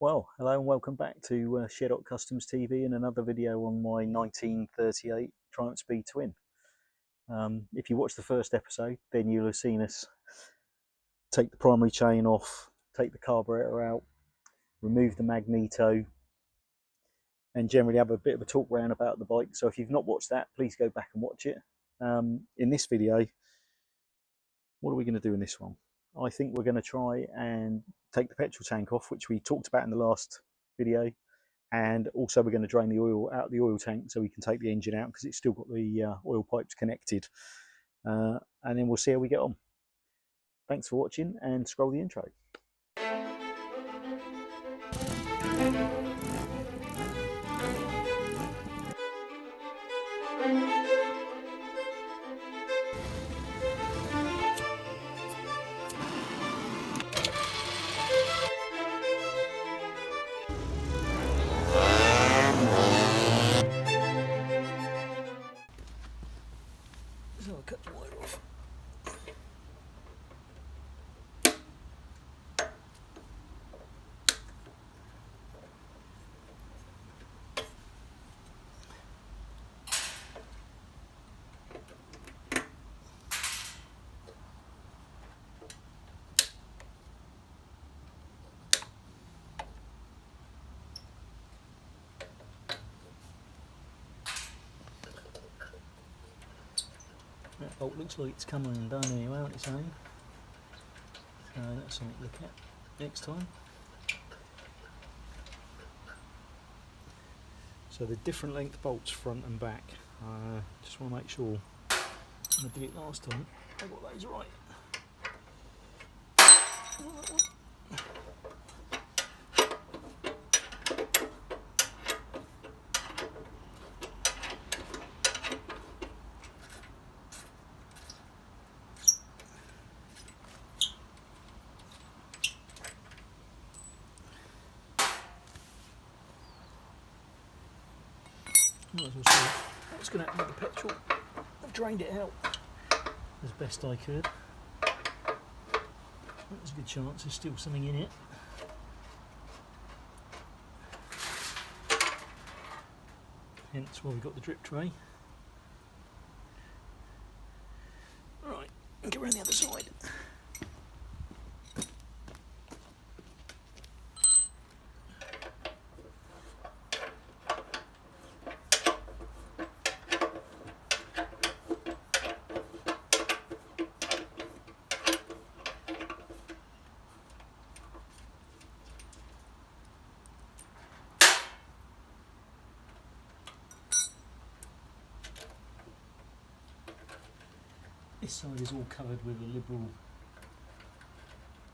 Well, hello and welcome back to Sheddock Customs TV and another video on my 1938 Triumph Speed Twin. If you watched the first episode, then you'll have seen us take the primary chain off, take the carburetor out, remove the magneto, and generally have a bit of a talk round about the bike. So if you've not watched that, please go back and watch it. In this video, what are we going to do in this one? I think we're going to try and take the petrol tank off, which we talked about in the last video, and also we're going to drain the oil out of the oil tank so we can take the engine out because it's still got the oil pipes connected, and then we'll see how we get on. Thanks for watching and scroll the intro. So I'll cut the wire off. That bolt looks like it's come undone anyway on its own, so that's something to look at next time. So the different length bolts front and back, just want to make sure, I did it last time, I got those right. Might as well see what's going to happen with the petrol. I've drained it out as best I could. There's a good chance there's still something in it. Hence why we've got the drip tray. Right, get around the other side. This side is all covered with a liberal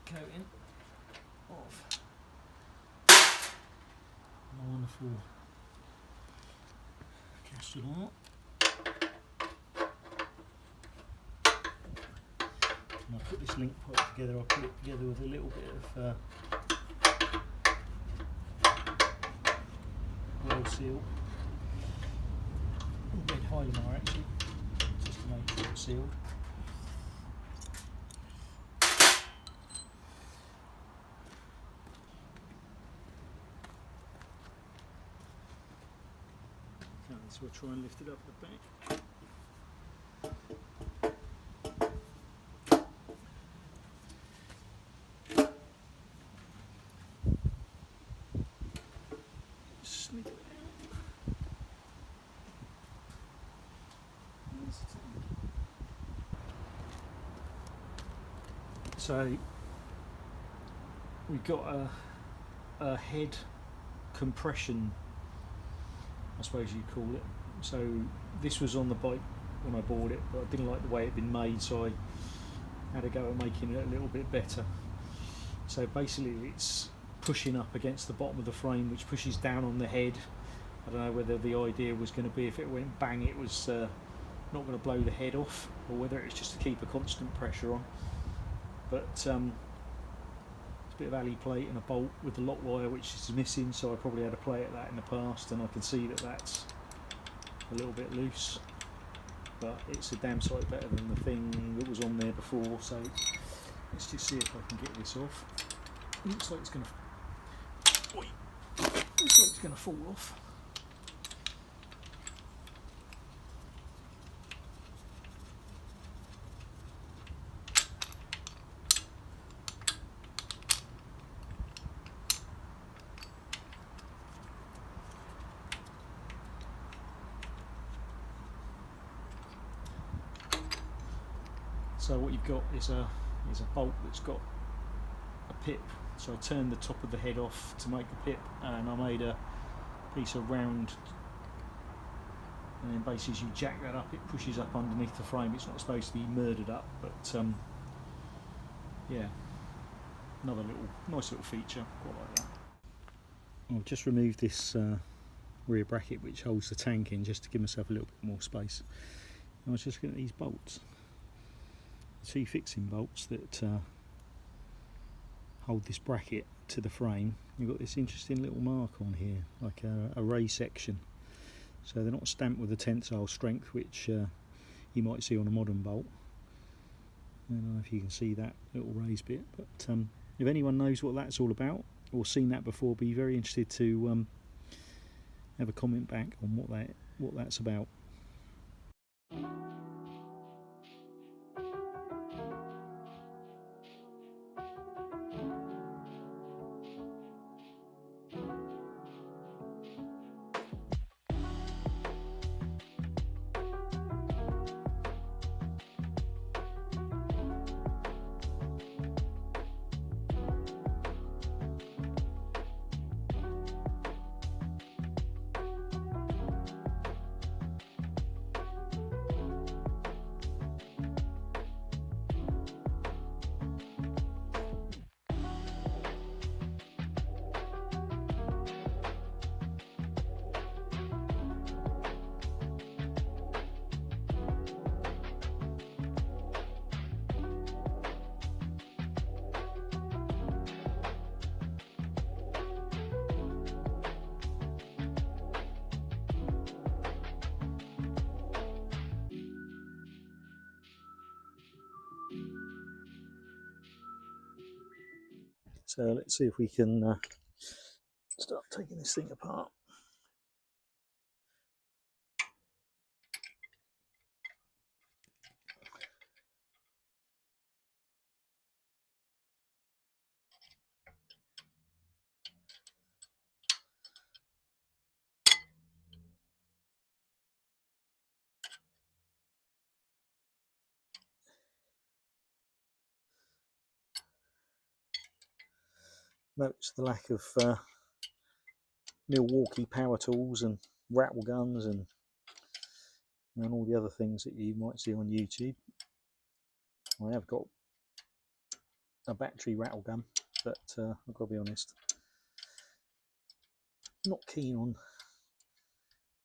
coating of a wonderful Castrol R. And I put this link pipe together, I put it together with a little bit of oil seal, red Hylamar actually, just to make sure it's sealed. So we'll try and lift it up the back. Snip it out. So we've got a head compression, I suppose you'd call it. So this was on the bike when I bought it, but I didn't like the way it had been made, so I had to go at making it a little bit better. So basically it's pushing up against the bottom of the frame, which pushes down on the head. I don't know whether the idea was going to be if it went bang it was not going to blow the head off, or whether it's just to keep a constant pressure on. But it's a bit of alley plate and a bolt with the lock wire which is missing, so I probably had to play at that in the past, and I can see that that's a little bit loose, but it's a damn sight better than the thing that was on there before. So let's just see if I can get this off. Looks like it's going to... Oi. Looks like it's going to fall off. So what you've got is a bolt that's got a pip. So I turned the top of the head off to make the pip, and I made a piece of round, and then basically as you jack that up, it pushes up underneath the frame. It's not supposed to be murdered up, but yeah, another nice little feature, quite like that. I've just removed this rear bracket which holds the tank in, just to give myself a little bit more space. I was just looking at these bolts, two fixing bolts that hold this bracket to the frame. You've got this interesting little mark on here, like a ray section. So they're not stamped with a tensile strength, which you might see on a modern bolt. I don't know if you can see that little raised bit, but if anyone knows what that's all about or seen that before, be very interested to have a comment back on what that's about. So let's see if we can start taking this thing apart. Notice the lack of Milwaukee power tools and rattle guns and all the other things that you might see on YouTube. I have got a battery rattle gun, but I've got to be honest, not keen on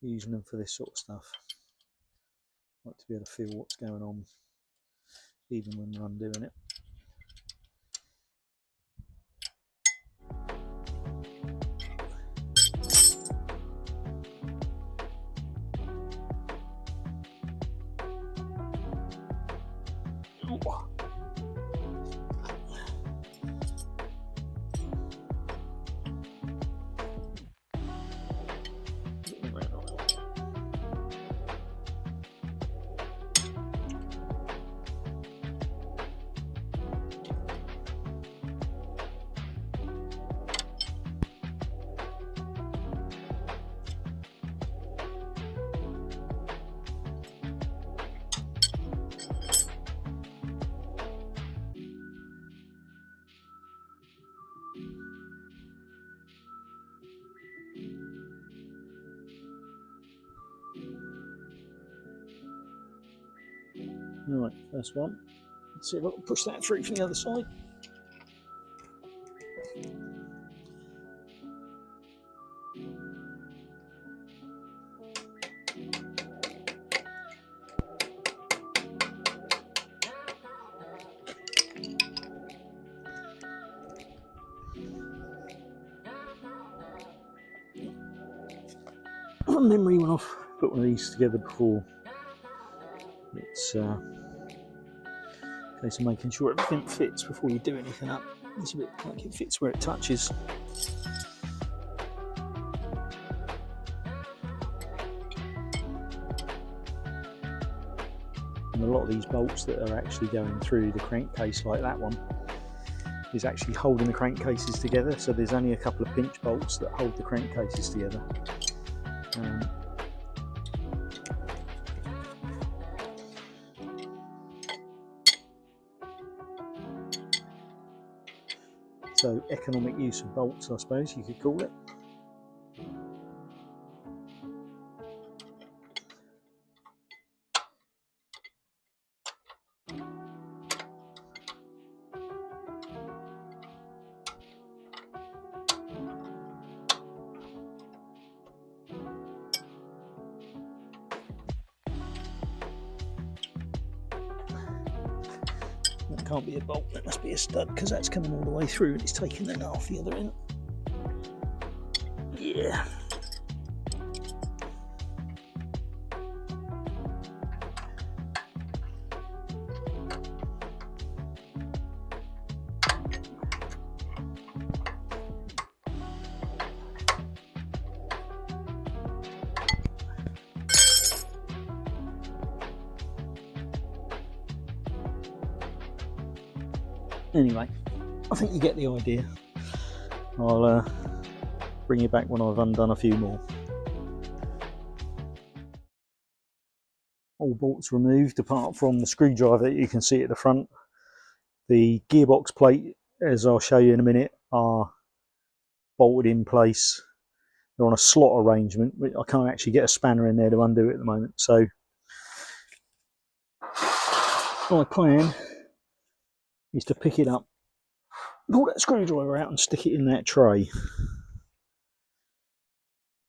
using them for this sort of stuff. I like to be able to feel what's going on even when I'm doing it. Right, first one. Let's see if I can push that through from the other side. From memory, when I've put one of these together before, it's a case of making sure everything fits before you do anything up. It's a bit like it fits where it touches. And a lot of these bolts that are actually going through the crankcase, like that one, is actually holding the crankcases together. So there's only a couple of pinch bolts that hold the crankcases together. So economic use of bolts, I suppose you could call it. That can't be a bolt, that must be a stud, because that's coming all the way through and it's taking that off the other end. Yeah. Anyway, I think you get the idea. I'll bring you back when I've undone a few more. All bolts removed apart from the screwdriver that you can see at the front. The gearbox plate, as I'll show you in a minute, are bolted in place. They're on a slot arrangement. I can't actually get a spanner in there to undo it at the moment. So my plan is to pick it up, pull that screwdriver out and stick it in that tray.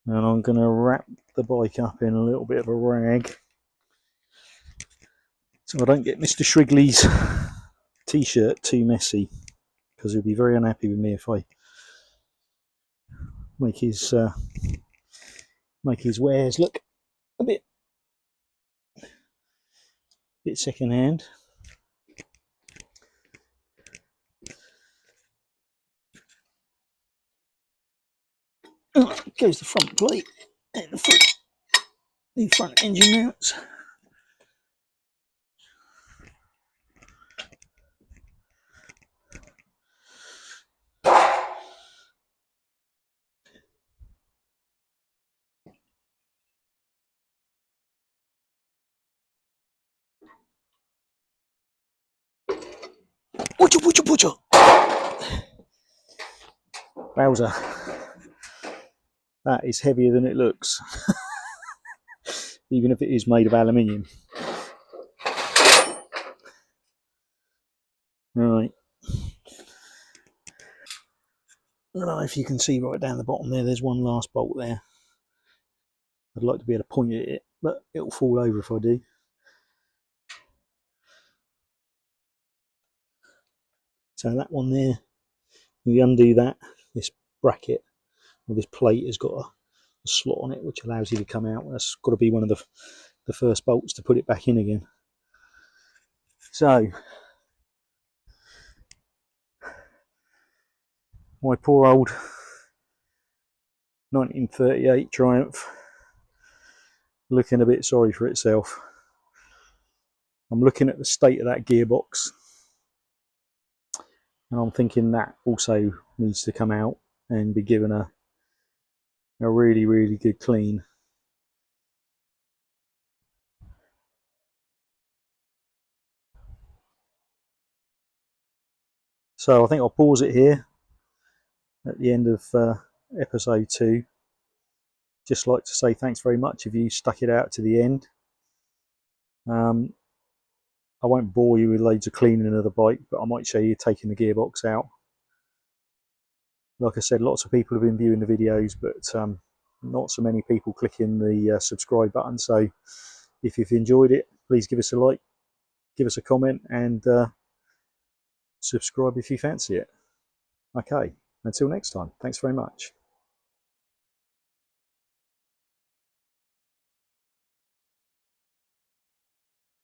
And I'm going to wrap the bike up in a little bit of a rag so I don't get Mr. Shrigley's t-shirt too messy, because he'll be very unhappy with me if I make his wares look a bit second hand. Goes the front plate and the front engine mounts. Butcher. Wowzer. That is heavier than it looks, even if it is made of aluminium. Right. I don't know if you can see right down the bottom there, there's one last bolt there. I'd like to be able to point at it, but it'll fall over if I do. So that one there, we undo that, this bracket, or this plate has got a slot on it which allows you to come out. That's got to be one of the first bolts to put it back in again. So my poor old 1938 Triumph looking a bit sorry for itself. I'm looking at the state of that gearbox and I'm thinking that also needs to come out and be given a really good clean. So I think I'll pause it here at the end of episode 2. Just like to say thanks very much if you stuck it out to the end. I won't bore you with loads of cleaning of the bike, but I might show you taking the gearbox out. Like I said, lots of people have been viewing the videos, but not so many people clicking the subscribe button. So if you've enjoyed it, please give us a like, give us a comment, and subscribe if you fancy it. Okay, until next time, thanks very much.